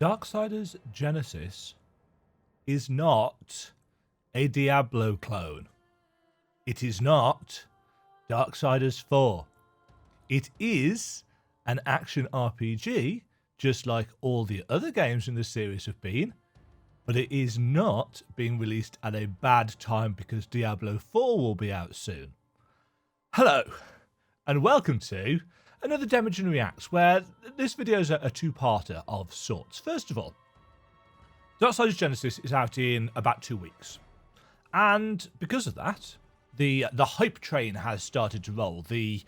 Darksiders Genesis is not a Diablo clone. It is not Darksiders 4. It is an action RPG, just like all the other games in the series have been, but it is not being released at a bad time because Diablo 4 will be out soon. Hello, and welcome to another Demajen Reacts, where this video is a two-parter of sorts. First of all, Darksiders Genesis is out in about 2 weeks, and because of that, the hype train has started to roll. The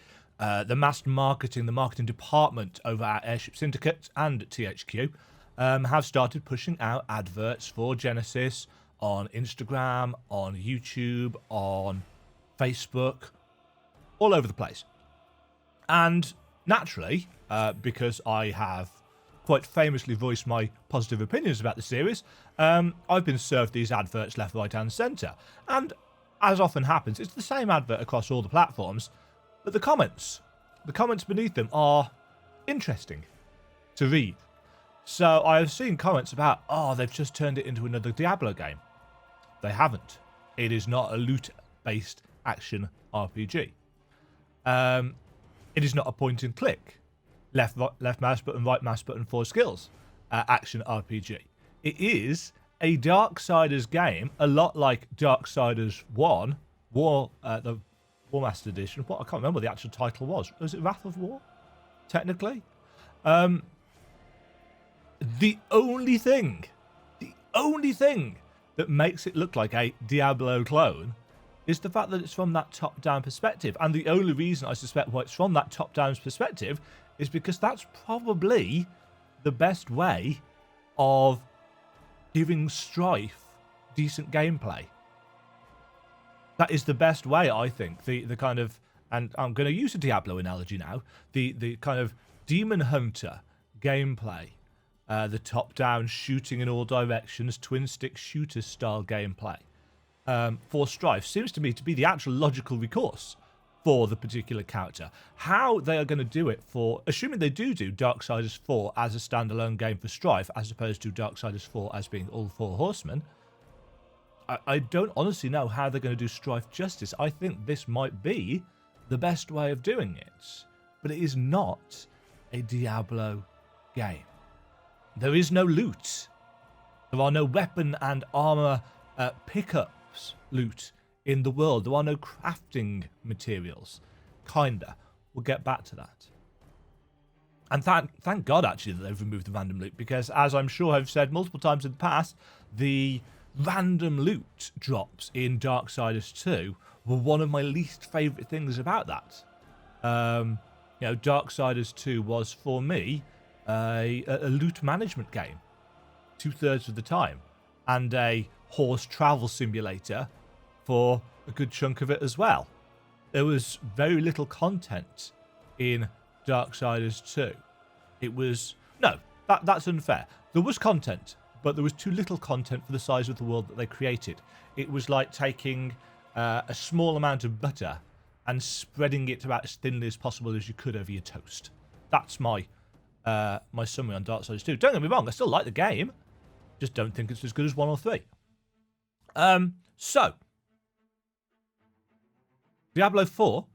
mass marketing, the marketing department over at Airship Syndicate and THQ have started pushing out adverts for Genesis on Instagram, on YouTube, on Facebook, all over the place. And naturally, because I have quite famously voiced my positive opinions about the series, I've been served these adverts left, right and centre. And as often happens, it's the same advert across all the platforms, but the comments beneath them are interesting to read. So I have seen comments about, oh, they've just turned it into another Diablo game. They haven't. It is not a loot-based action RPG. It is not a point-and-click, left mouse button, right mouse button, 4 skills action RPG. It is a Darksiders game, a lot like Darksiders 1, the War Master Edition. What I can't remember what the actual title was. Was it Wrath of War? Technically, the only thing that makes it look like a Diablo clone is the fact that it's from that top-down perspective. And the only reason I suspect why it's from that top-down perspective is because that's probably the best way of giving Strife decent gameplay. That is the best way, I think. The kind of, and I'm going to use a Diablo analogy now, the kind of Demon Hunter gameplay, the top-down shooting in all directions, twin-stick shooter style gameplay for Strife seems to me to be the actual logical recourse for the particular character. How they are going to do it for, assuming they do Darksiders 4 as a standalone game for Strife, as opposed to Darksiders 4 as being all 4 horsemen, I don't honestly know how they're going to do Strife justice. I think this might be the best way of doing it, but it is not a Diablo game. There is no loot. There are no weapon and armor pickups loot in the world. There are no crafting materials. Kinda. We'll get back to that. And thank God, actually, that they've removed the random loot, because, as I'm sure I've said multiple times in the past, the random loot drops in Darksiders 2 were one of my least favourite things about that. Darksiders 2 was, for me, a loot management game 2/3 of the time, and a horse travel simulator for a good chunk of it as well. There was very little content in Darksiders 2. It was, no, that's unfair. There was content, but there was too little content for the size of the world that they created. It was like taking a small amount of butter and spreading it about as thinly as possible as you could over your toast. That's my my summary on Darksiders 2. Don't get me wrong, I still like the game, just don't think it's as good as 1 or 3. So Diablo 4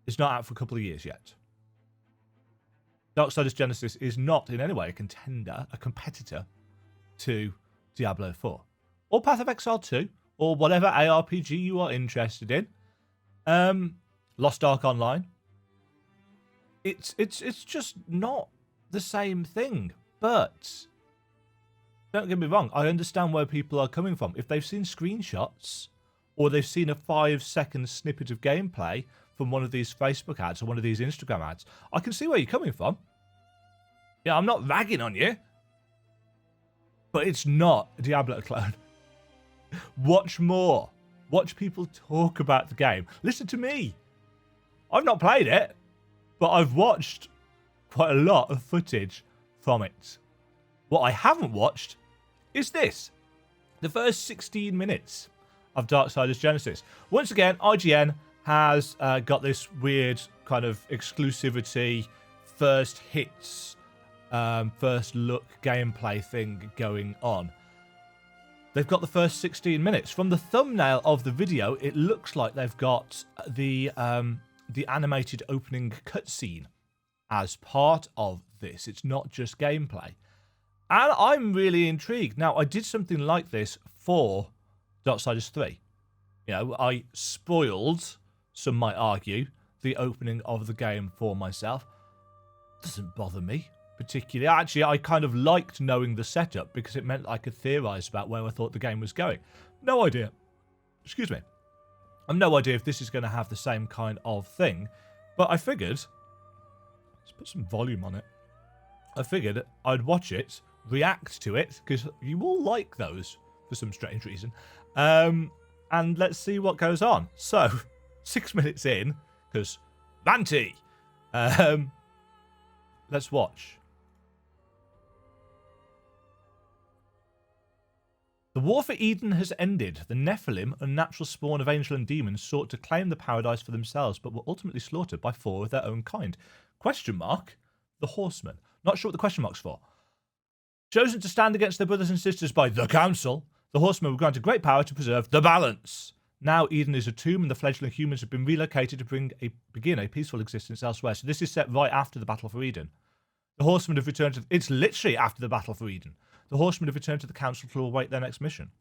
is not out for a couple of years yet. Darksiders Genesis is not in any way a contender, a competitor to Diablo 4 or Path of Exile 2 or whatever ARPG you are interested in. Lost Ark Online. It's just not the same thing. But don't get me wrong, I understand where people are coming from. If they've seen screenshots or they've seen a 5-second snippet of gameplay from one of these Facebook ads or one of these Instagram ads, I can see where you're coming from. Yeah, I'm not ragging on you, but it's not a Diablo clone. Watch more. Watch people talk about the game. Listen to me. I've not played it, but I've watched quite a lot of footage from it. What I haven't watched is this. The first 16 minutes of Darksiders Genesis. Once again, IGN has got this weird kind of exclusivity, first hits first look gameplay thing going on. They've got the first 16 minutes. From the thumbnail of the video, it looks like they've got the animated opening cutscene as part of this. It's not just gameplay. And I'm really intrigued. Now, I did something like this for Darksiders 3. You know, I spoiled, some might argue, the opening of the game for myself. Doesn't bother me particularly. Actually, I kind of liked knowing the setup because it meant I could theorize about where I thought the game was going. No idea. Excuse me. I've no idea if this is going to have the same kind of thing. But I figured... Let's put some volume on it. I figured I'd watch it, react to it, because you all like those for some strange reason. And let's see what goes on. So, 6 minutes in, because Banty. Let's watch. The war for Eden has ended. The Nephilim, unnatural spawn of angel and demons, sought to claim the paradise for themselves, but were ultimately slaughtered by 4 of their own kind. Question mark? The Horsemen. Not sure what the question mark's for. Chosen to stand against their brothers and sisters by the Council, the Horsemen were granted great power to preserve the balance. Now Eden is a tomb and the fledgling humans have been relocated to begin a peaceful existence elsewhere. So this is set right after the Battle for Eden. The Horsemen have returned to... It's literally after the Battle for Eden. The Horsemen have returned to the Council to await their next mission.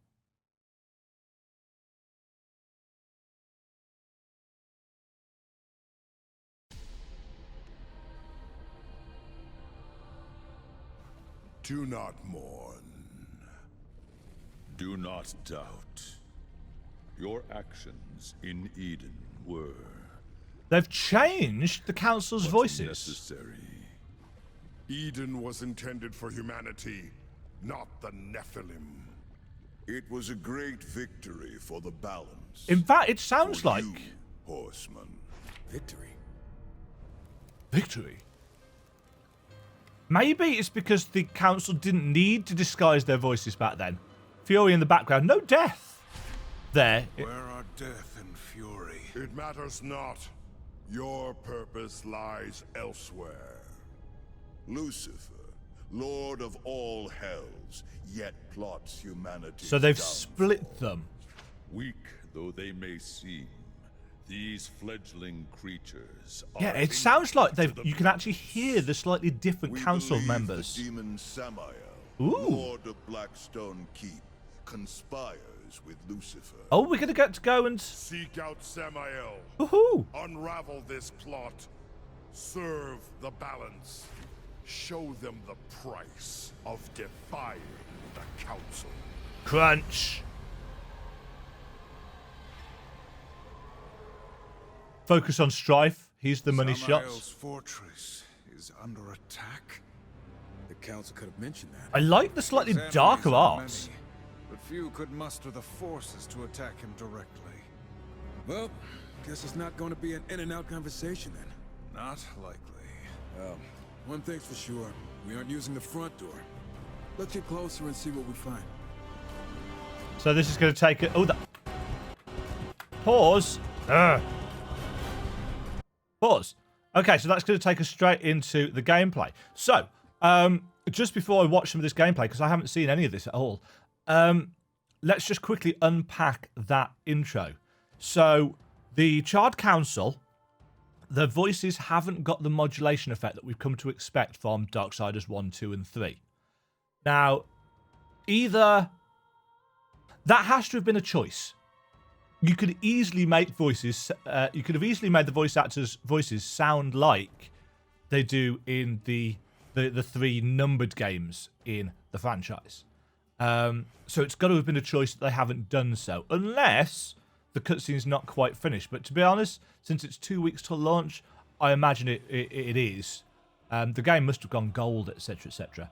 Do not mourn. Do not doubt. Your actions in Eden were... They've changed the Council's voices. Necessary. Eden was intended for humanity, not the Nephilim. It was a great victory for the balance. In fact, it sounds like... You, Horseman. Victory? Victory? Maybe it's because the Council didn't need to disguise their voices back then. Fury in the background. No death. There. Where are death and fury? It matters not. Your purpose lies elsewhere. Lucifer, Lord of all hells, yet plots humanity. So they've split them. Weak though they may seem, these fledgling creatures are... Yeah, it sounds like they've... You can actually hear the slightly different Council members. The demon Samael, Ooh. Lord of Blackstone Keep, conspires with Lucifer. Oh, we're going to get to go and... Seek out Samael. Woohoo! Unravel this plot. Serve the balance. Show them the price of defying the Council. Crunch. Focus on Strife. He's the money Samael's shots. fortress is under attack. The Council could have mentioned that. I like the slightly His darker enemies are art. many, but few could muster the forces to attack him directly. Well, guess it's not going to be an in-and-out conversation then. Not likely. Well, one thing's for sure. We aren't using the front door. Let's get closer and see what we find. So this is going to take it. Oh, that. Pause. Pause. Okay, so that's going to take us straight into the gameplay. So, just before I watch some of this gameplay, because I haven't seen any of this at all, let's just quickly unpack that intro. So, the Charred Council, their voices haven't got the modulation effect that we've come to expect from Darksiders 1, 2, and 3. Now, either... That has to have been a choice. You could easily make voices... you could have easily made the voice actors' voices sound like they do in the 3 numbered games in the franchise. So it's got to have been a choice that they haven't done so. Unless the cutscene's not quite finished. But to be honest, since it's 2 weeks till launch, I imagine it is. The game must have gone gold, etc, etc.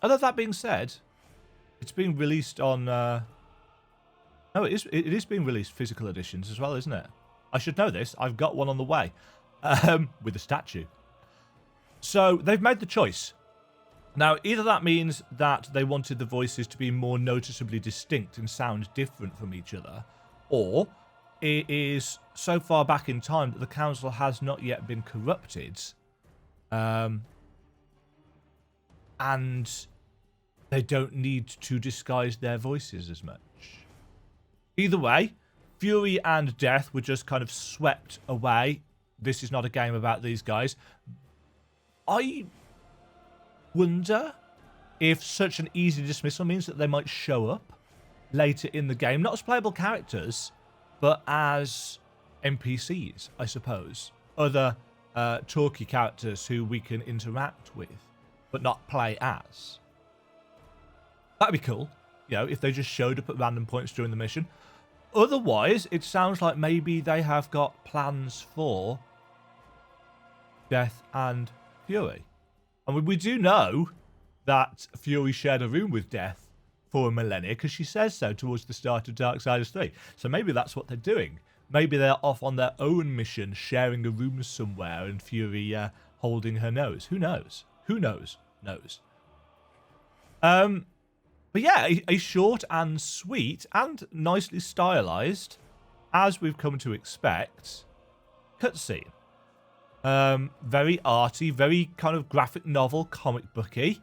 Although that being said, it's being released on... No, it is being released physical editions as well, isn't it? I should know this. I've got one on the way. With a statue. So, they've made the choice. Now, either that means that they wanted the voices to be more noticeably distinct and sound different from each other, or it is so far back in time that the Council has not yet been corrupted, and they don't need to disguise their voices as much. Either way, Fury and Death were just kind of swept away. This is not a game about these guys. I wonder if such an easy dismissal means that they might show up later in the game, not as playable characters, but as NPCs, I suppose. Other talky characters who we can interact with, but not play as. That'd be cool, you know, if they just showed up at random points during the mission. Otherwise, it sounds like maybe they have got plans for Death and Fury. And we do know that Fury shared a room with Death for a millennia, because she says so towards the start of Darksiders 3. So maybe that's what they're doing. Maybe they're off on their own mission, sharing a room somewhere, and Fury holding her nose. Who knows? Who knows? But yeah, a short and sweet and nicely stylized, as we've come to expect, cutscene. Very arty, very kind of graphic novel, comic booky.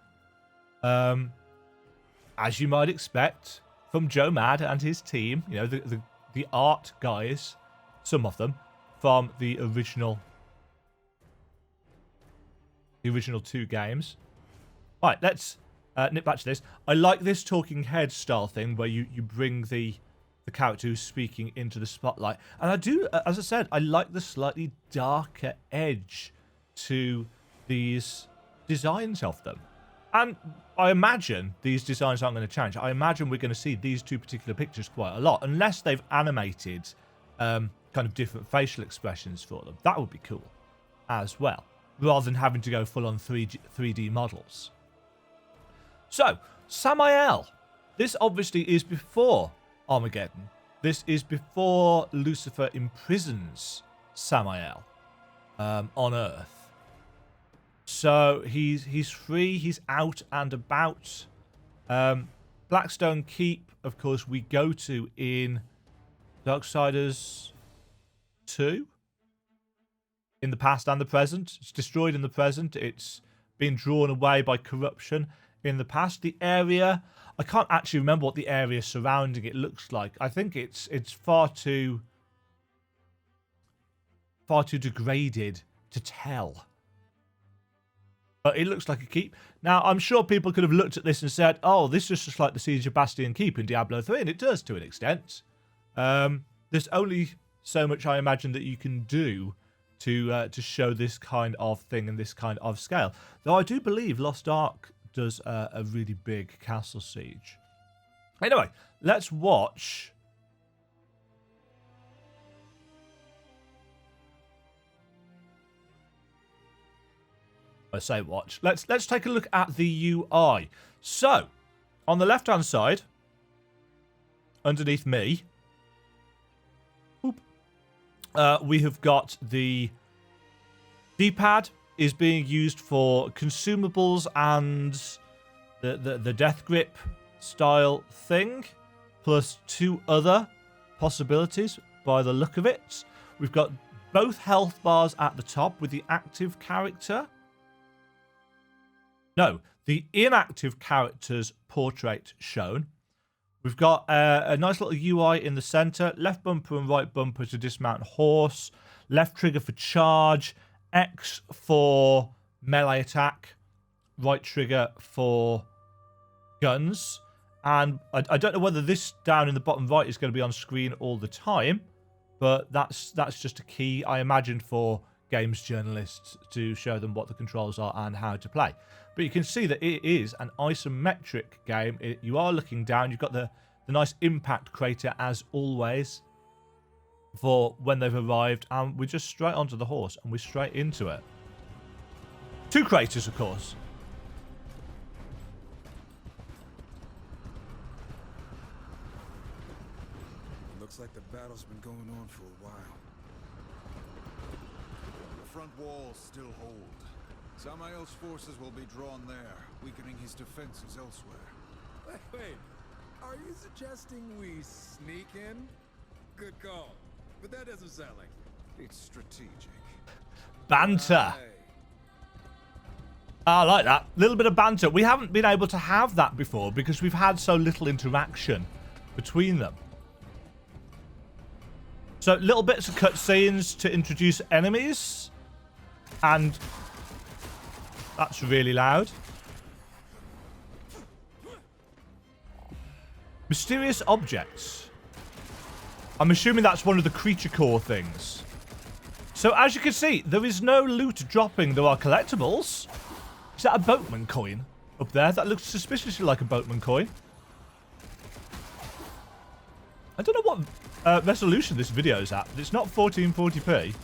As you might expect from Joe Mad and his team, you know, the art guys, some of them, from the original 2 games. Right, let's nip back to this. I like this talking head style thing where you bring the character who's speaking into the spotlight. And I do, as I said, I like the slightly darker edge to these designs of them. And I imagine these designs aren't going to change. I imagine we're going to see these 2 particular pictures quite a lot, unless they've animated kind of different facial expressions for them. That would be cool as well, rather than having to go full on 3D models. So, Samael. This obviously is before Armageddon. This is before Lucifer imprisons Samael on Earth. So he's free, he's out and about. Blackstone Keep, of course, we go to in Darksiders 2. In the past and the present. It's destroyed in the present. It's been drawn away by corruption in the past. The area, I can't actually remember what the area surrounding it looks like. I think it's far too degraded to tell. But it looks like a keep. Now, I'm sure people could have looked at this and said, oh, this is just like the Siege of Bastion Keep in Diablo 3, and it does to an extent. There's only so much, I imagine, that you can do to show this kind of thing and this kind of scale. Though I do believe Lost Ark does a really big castle siege. Anyway, let's watch. I say watch. Let's take a look at the UI. So, on the left-hand side, underneath me, we have got the D-pad is being used for consumables and the death grip style thing, plus 2 other possibilities by the look of it. We've got both health bars at the top with the active character. No, the inactive character's portrait shown. We've got a nice little UI in the center. Left bumper and right bumper to dismount horse. Left trigger for charge. X for melee attack. Right trigger for guns. And I don't know whether this down in the bottom right is going to be on screen all the time. But that's just a key, I imagine, for games journalists to show them what the controls are and how to play. But you can see that it is an isometric game. You are looking down. You've got the nice impact crater, as always, for when they've arrived. And we're just straight onto the horse, and we're straight into it. 2 craters, of course. Looks like the battle's been going on for a while. The front walls still hold. Samael's forces will be drawn there, weakening his defenses elsewhere. Wait, are you suggesting we sneak in? Good call, but that doesn't sound like it's strategic. Banter. I like that. A little bit of banter. We haven't been able to have that before because we've had so little interaction between them. So little bits of cutscenes to introduce enemies. And that's really loud. Mysterious objects. I'm assuming that's one of the creature core things. So as you can see, there is no loot dropping. There are collectibles. Is that a boatman coin up there? That looks suspiciously like a boatman coin. I don't know what resolution this video is at, but it's not 1440p.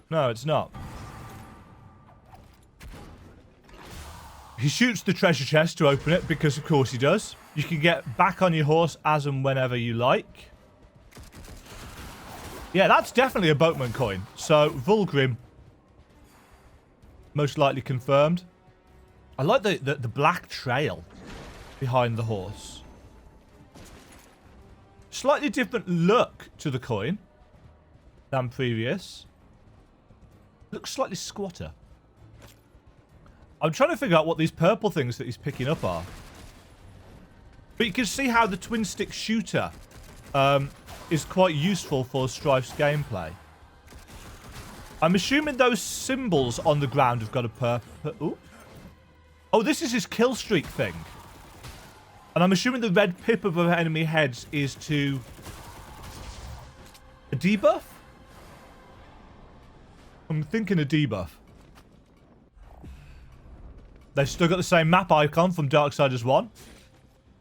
No, it's not. He shoots the treasure chest to open it, because of course he does. You can get back on your horse as and whenever you like. Yeah, that's definitely a boatman coin. So, Vulgrim, most likely confirmed. I like the black trail behind the horse. Slightly different look to the coin than previous. Looks slightly squatter. I'm trying to figure out what these purple things that he's picking up are. But you can see how the twin stick shooter is quite useful for Strife's gameplay. I'm assuming those symbols on the ground have got a purple... Oh, this is his kill streak thing. And I'm assuming the red pip above enemy heads is to... a debuff? I'm thinking a debuff. They've still got the same map icon from Darksiders 1.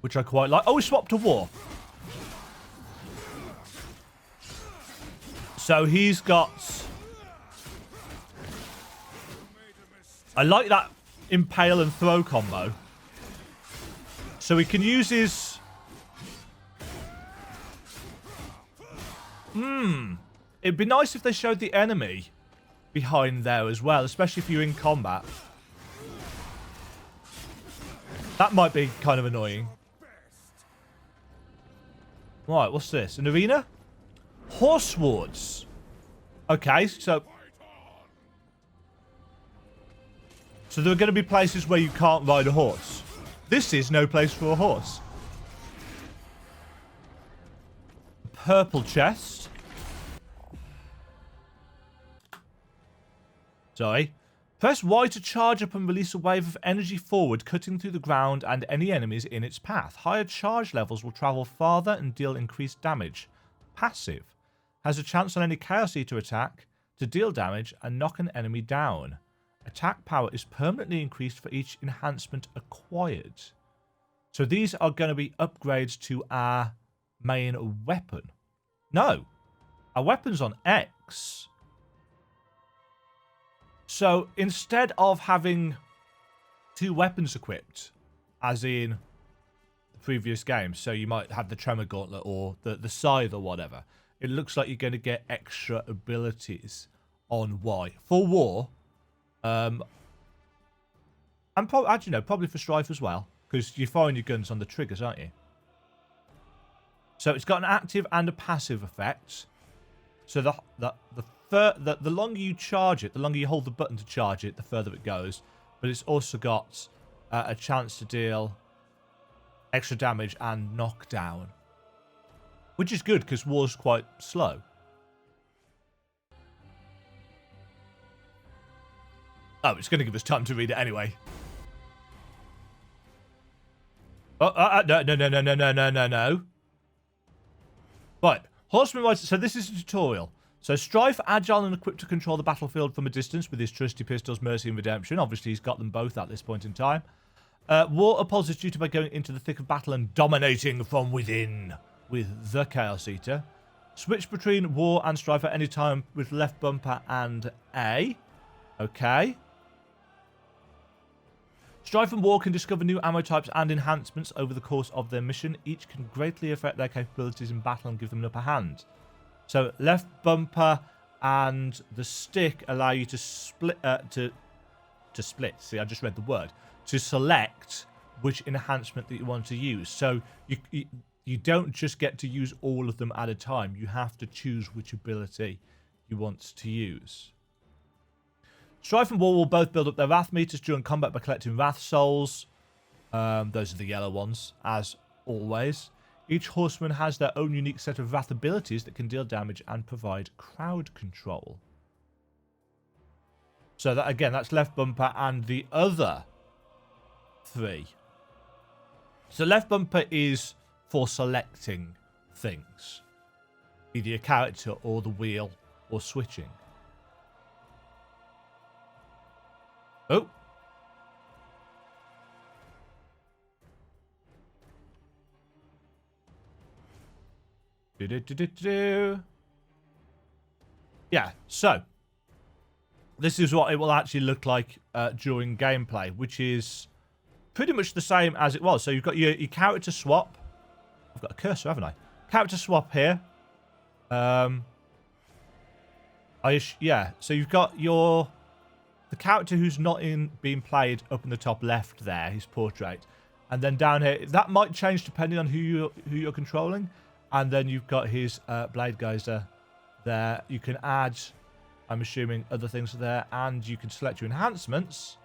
Which I quite like. Oh, we swapped to war. So he's got... I like that impale and throw combo. So he can use his... It'd be nice if they showed the enemy behind there as well, especially if you're in combat. That might be kind of annoying. Right, what's this? An arena? Horse swords. Okay, so there are going to be places where you can't ride a horse. This is no place for a horse. Purple chest. Sorry. Press Y to charge up and release a wave of energy forward, cutting through the ground and any enemies in its path. Higher charge levels will travel farther and deal increased damage. Passive. Has a chance on any Chaos Eater attack to deal damage and knock an enemy down. Attack power is permanently increased for each enhancement acquired. So these are going to be upgrades to our main weapon. No. Our weapon's on X. So, instead of having two weapons equipped, as in the previous game, so you might have the Tremor Gauntlet or the Scythe or whatever, it looks like you're going to get extra abilities on Y. For War, and actually, no, probably for Strife as well, because you're firing your guns on the triggers, aren't you? So, it's got an active and a passive effect. So, the longer you charge it, the longer you hold the button to charge it, the further it goes. But it's also got a chance to deal extra damage and knockdown. Which is good, because War's quite slow. Oh, it's going to give us time to read it anyway. Oh, no. Right, Horseman rides... So this is a tutorial. So Strife, agile and equipped to control the battlefield from a distance with his trusty pistols, Mercy and Redemption. Obviously, he's got them both at this point in time. War opposes duty by going into the thick of battle and dominating from within with the Chaos Eater. Switch between War and Strife at any time with left bumper and A. Okay. Strife and War can discover new ammo types and enhancements over the course of their mission. Each can greatly affect their capabilities in battle and give them an upper hand. So left bumper and the stick allow you to split, to split. See, I just read the word. To select which enhancement that you want to use. So you don't just get to use all of them at a time. You have to choose which ability you want to use. Strife and War will both build up their Wrath meters during combat by collecting Wrath souls. Those are the yellow ones, as always. Each horseman has their own unique set of Wrath abilities that can deal damage and provide crowd control. So that again, that's left bumper and the other 3. So left bumper is for selecting things. Either your character or the wheel or switching. Oh. Yeah, so this is what it will actually look like during gameplay, which is pretty much the same as it was. So you've got your character swap. I've got a cursor, haven't I? Character swap here. Yeah, so you've got the character who's not being played up in the top left there, his portrait. And then down here, that might change depending on who you're controlling. And then you've got his Blade Geyser there. You can add, I'm assuming, other things there. And you can select your enhancements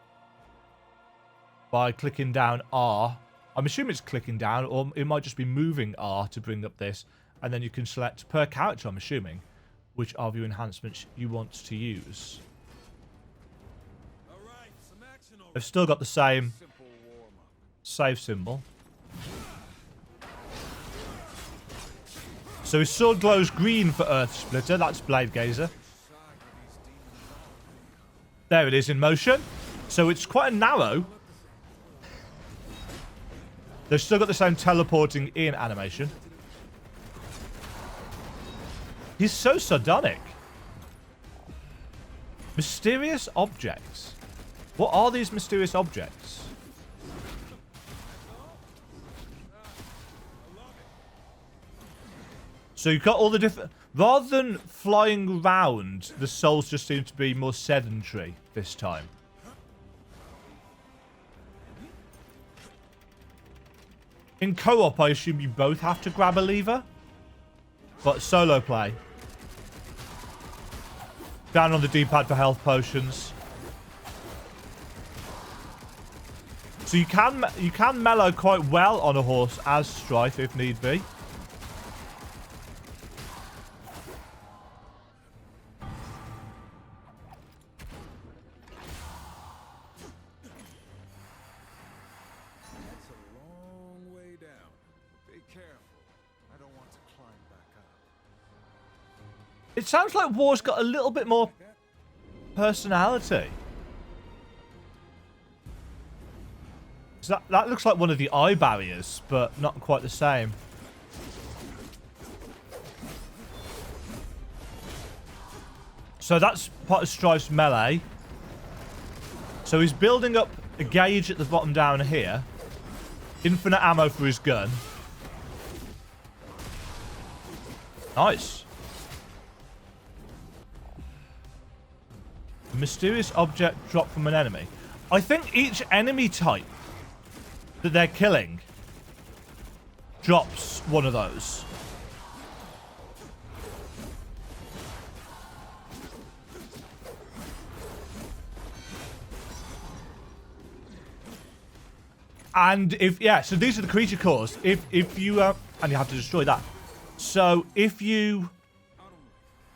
by clicking down R. I'm assuming it's clicking down, or it might just be moving R to bring up this. And then you can select per character, I'm assuming, which of your enhancements you want to use. They've still got the same save symbol. So his sword glows green for Earth Splitter. That's Blade Gazer. There it is in motion. So it's quite a narrow. They've still got the same teleporting in animation. He's so sardonic. Mysterious objects. What are these mysterious objects? So you've got all the different... Rather than flying around, the souls just seem to be more sedentary this time. In co-op, I assume you both have to grab a lever. But solo play. Down on the D-pad for health potions. So you can mellow quite well on a horse as Strife if need be. It sounds like War's got a little bit more personality. So that looks like one of the eye barriers, but not quite the same. So that's part of Strife's melee. So he's building up a gauge at the bottom down here. Infinite ammo for his gun. Nice. A mysterious object dropped from an enemy. I think each enemy type that they're killing drops one of those. And if, yeah, so these are the creature cores. If you, and you have to destroy that. So if you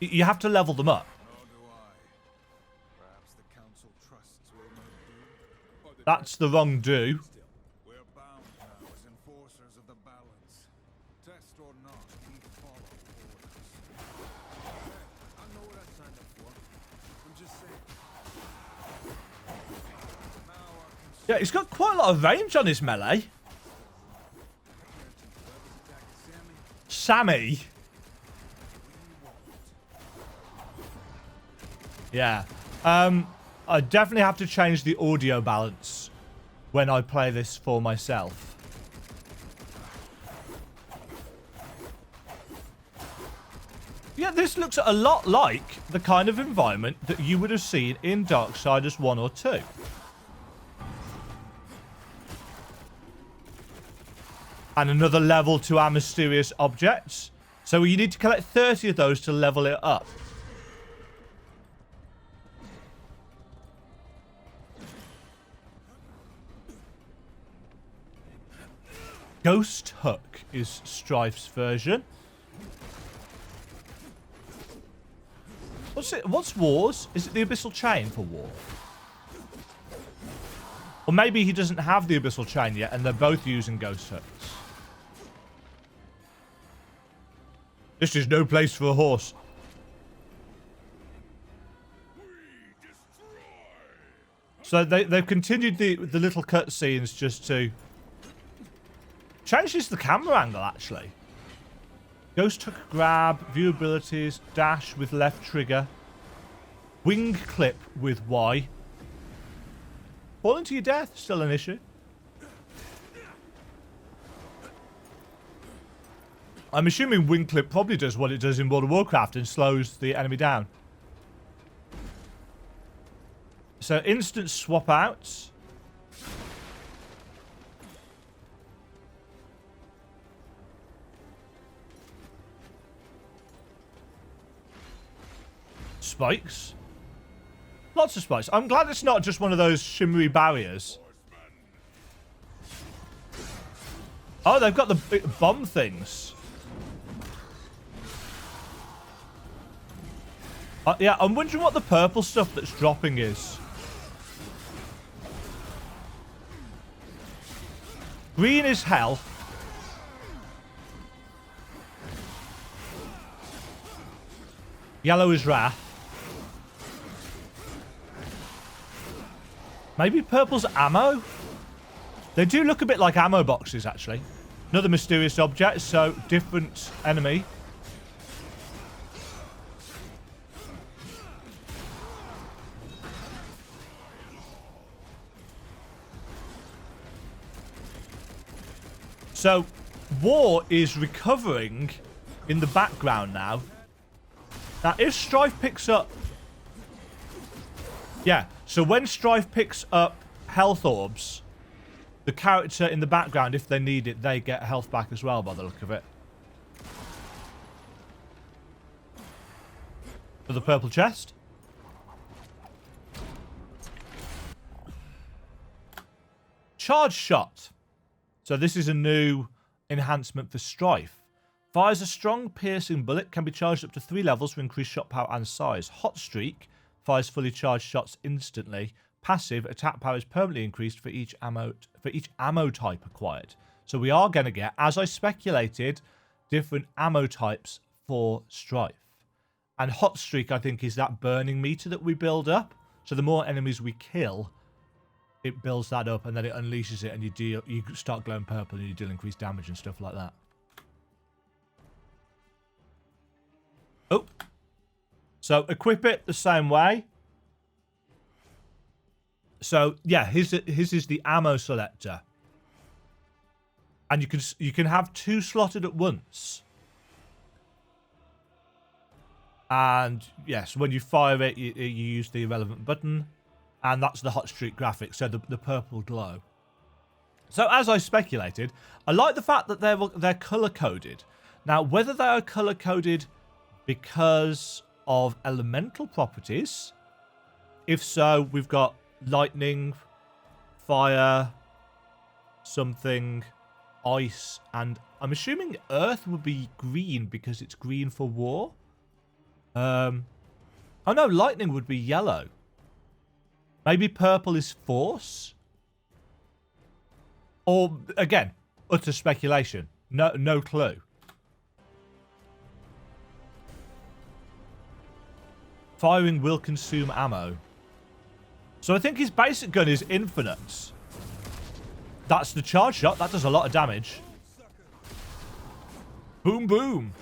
have to level them up. That's the wrong do. We're bound now as enforcers of the balance. Test or not, we follow orders. I know what I signed up for. I'm just saying. Yeah, he's got quite a lot of range on his melee. Sammy. Yeah. I definitely have to change the audio balance when I play this for myself. Yeah, this looks a lot like the kind of environment that you would have seen in Darksiders 1 or 2. And another level to our mysterious objects. So you need to collect 30 of those to level it up. Ghost Hook is Strife's version. What's it? What's War's? Is it the Abyssal Chain for War? Or maybe he doesn't have the Abyssal Chain yet and they're both using Ghost Hooks. This is no place for a horse. So they've continued the little cutscenes just to change the camera angle, actually. Ghost Hook grab, view abilities, dash with left trigger, wing clip with Y. Falling to your death, still an issue. I'm assuming wing clip probably does what it does in World of Warcraft and slows the enemy down. So instant swap outs. Spikes. Lots of spikes. I'm glad it's not just one of those shimmery barriers. Oh, they've got the big bomb things. Yeah, I'm wondering what the purple stuff that's dropping is. Green is health. Yellow is wrath. Maybe purple's ammo? They do look a bit like ammo boxes, actually. Another mysterious object, so different enemy. So, War is recovering in the background now. Now, if Strife picks up... Yeah, so when Strife picks up health orbs, the character in the background, if they need it, they get health back as well, by the look of it. For the purple chest. Charge shot. So this is a new enhancement for Strife. Fires a strong piercing bullet, can be charged up to 3 levels for increased shot power and size. Hot Streak fires fully charged shots instantly. Passive attack power is permanently increased for each ammo type acquired. So we are going to get, as I speculated, different ammo types for Strife. And Hot Streak, I think, is that burning meter that we build up. So the more enemies we kill, it builds that up and then it unleashes it and you start glowing purple and you deal increased damage and stuff like that. Oh. So equip it the same way. So yeah, his is the ammo selector. And you can have 2 slotted at once. And yes, when you fire it, you use the relevant button. And that's the Hot Streak graphic, so the purple glow. So as I speculated, I like the fact that they're color-coded. Now, whether they are color-coded because of elemental properties, if so, we've got lightning, fire, something, ice, and I'm assuming earth would be green because it's green for war. Oh no, lightning would be yellow. Maybe purple is force? Or, again, utter speculation. No clue. Firing will consume ammo. So I think his basic gun is infinite. That's the charge shot. That does a lot of damage. Boom, boom.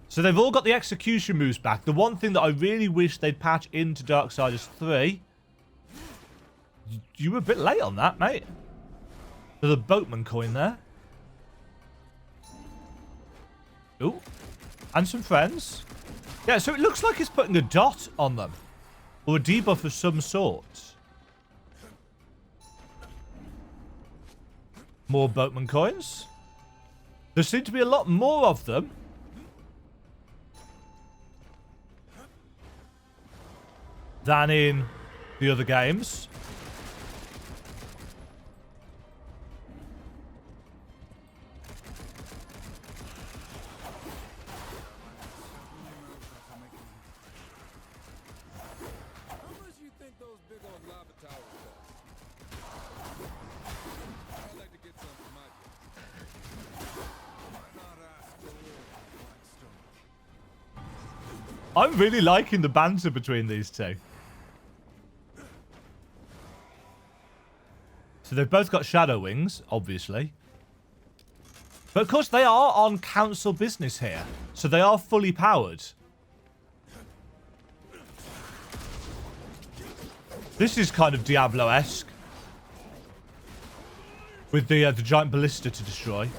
So they've all got the execution moves back. The one thing that I really wish they'd patch into Darksiders 3... You were a bit late on that, mate. There's a boatman coin there. Ooh. And some friends. Yeah, so it looks like it's putting a dot on them. Or a debuff of some sort. More boatman coins. There seem to be a lot more of them. Than in the other games. I'm really liking the banter between these two. So they've both got shadow wings, obviously. But of course, they are on council business here. So they are fully powered. This is kind of Diablo-esque. With the giant ballista to destroy.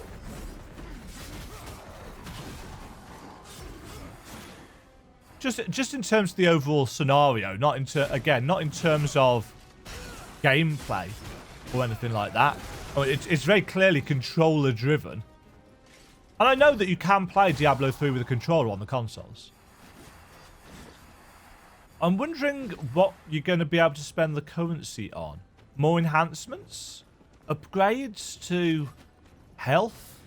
Just in terms of the overall scenario, not in terms of gameplay or anything like that. I mean, it's very clearly controller driven. And I know that you can play Diablo 3 with a controller on the consoles. I'm wondering what you're going to be able to spend the currency on. More enhancements? Upgrades to health?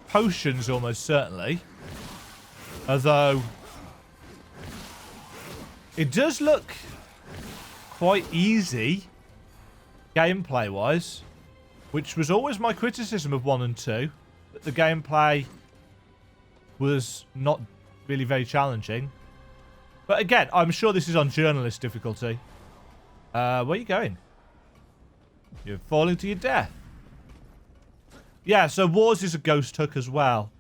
Potions almost certainly. Although it does look quite easy gameplay wise, which was always my criticism of 1 and 2, that the gameplay was not really very challenging. But again, I'm sure this is on journalist difficulty. Where are you going? You're falling to your death. Yeah, so Wars is a ghost hook as well.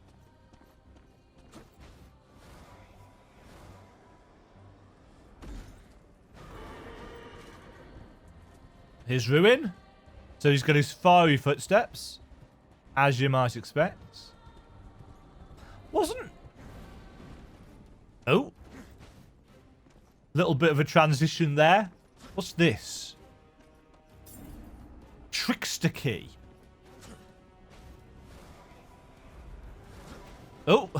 Here's Ruin. So he's got his fiery footsteps, as you might expect. Wasn't... Oh. Little bit of a transition there. What's this? Trickster key. Oh.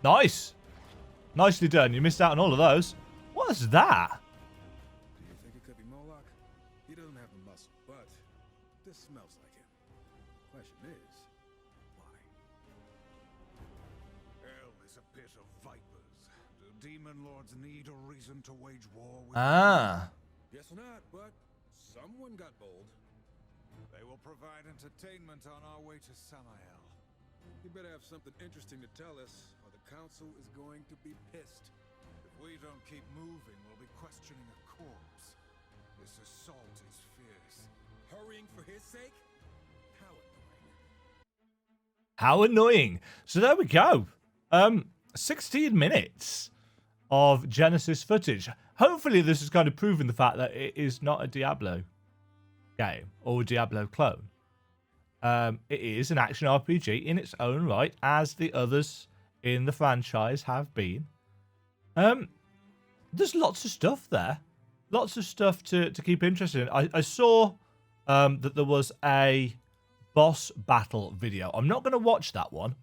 Nice. Nicely done. You missed out on all of those. What is that? Do you think it could be Moloch? He doesn't have the muscle, but this smells like him. Question is, why? Hell is a pit of vipers. Do demon lords need a reason to wage war with Ah. Guess not, but someone got bold. They will provide entertainment on our way to Samael. You better have something interesting to tell us, or the council is going to be pissed. If we don't keep moving, we'll be questioning a corpse. This assault is fierce. Hurrying for his sake? How annoying. How annoying. So there we go. 16 minutes of Genesis footage. Hopefully this has kind of proven the fact that it is not a Diablo game or a Diablo clone. It is an action RPG in its own right, as the others in the franchise have been. There's lots of stuff there. Lots of stuff to keep interested in. I saw that there was a boss battle video. I'm not going to watch that one.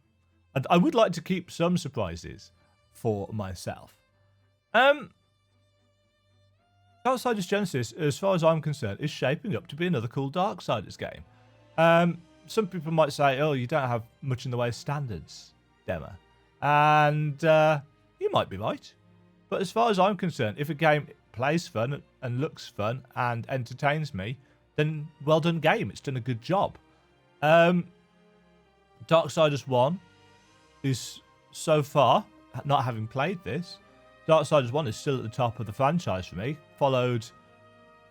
I would like to keep some surprises for myself. Darksiders Genesis, as far as I'm concerned, is shaping up to be another cool Darksiders game. Some people might say, oh, you don't have much in the way of standards, Dema. And you might be right. But as far as I'm concerned, if a game plays fun and looks fun and entertains me, then well done game. It's done a good job. Darksiders 1 is so far, not having played this, Darksiders 1 is still at the top of the franchise for me, followed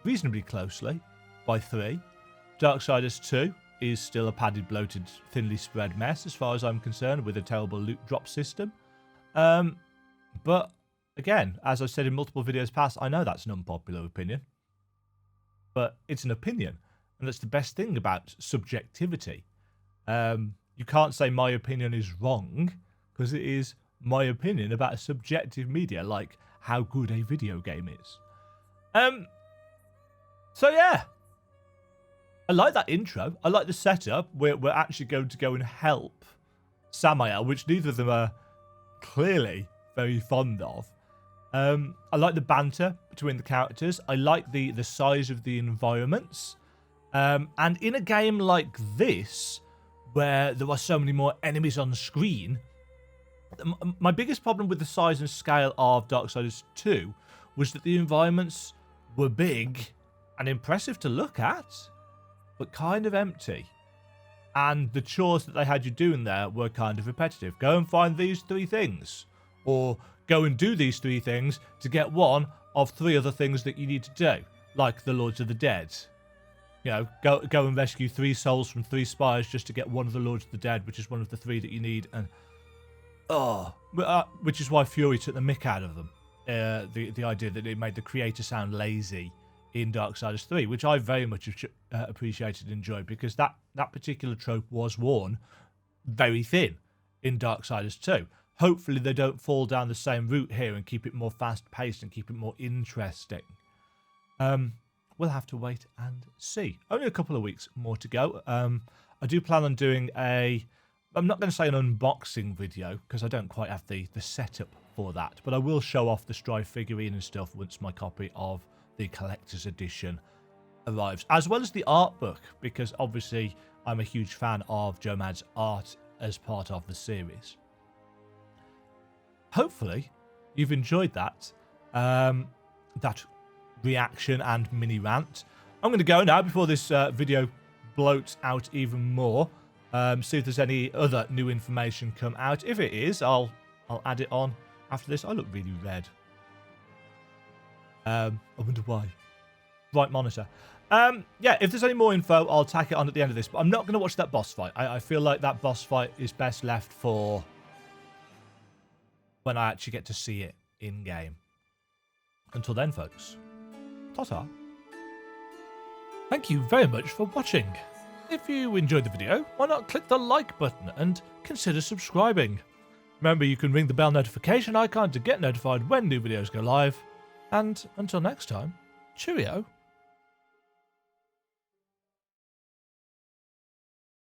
reasonably closely by 3. Darksiders 2 is still a padded, bloated, thinly spread mess as far as I'm concerned, with a terrible loot drop system. But again, as I've said in multiple videos past, I know that's an unpopular opinion. But it's an opinion, and that's the best thing about subjectivity. You can't say my opinion is wrong, because it is my opinion about a subjective media, like how good a video game is. So yeah, I like that intro. I like the setup. We're actually going to go and help Samael, which neither of them are clearly very fond of. I like the banter between the characters. I like the size of the environments. And in a game like this, where there are so many more enemies on the screen, my biggest problem with the size and scale of Darksiders 2 was that the environments were big and impressive to look at, but kind of empty. And the chores that they had you doing there were kind of repetitive. Go and find these 3 things. Or go and do these 3 things to get one of 3 other things that you need to do. Like the Lords of the Dead. You know, go and rescue 3 souls from 3 spires just to get one of the Lords of the Dead, which is one of the 3 that you need. And which is why Fury took the mick out of them. The idea that it made the creator sound lazy in Darksiders 3, which I very much appreciated and enjoyed, because that particular trope was worn very thin in Darksiders 2. Hopefully they don't fall down the same route here and keep it more fast-paced and keep it more interesting. We'll have to wait and see. Only a couple of weeks more to go. I do plan on doing I'm not going to say an unboxing video, because I don't quite have the setup for that, but I will show off the Strive figurine and stuff once my copy of the collector's edition arrives, as well as the art book, because obviously I'm a huge fan of Joe Mad's art as part of the series. Hopefully you've enjoyed that reaction and mini rant. I'm going to go now before this video bloats out even more. See if there's any other new information come out. If it is, I'll add it on after this. I look really red. I wonder why. Right monitor. Yeah, if there's any more info, I'll tack it on at the end of this. But I'm not going to watch that boss fight. I feel like that boss fight is best left for when I actually get to see it in-game. Until then, folks. Ta-ta. Thank you very much for watching. If you enjoyed the video, why not click the like button and consider subscribing. Remember, you can ring the bell notification icon to get notified when new videos go live. And until next time, cheerio.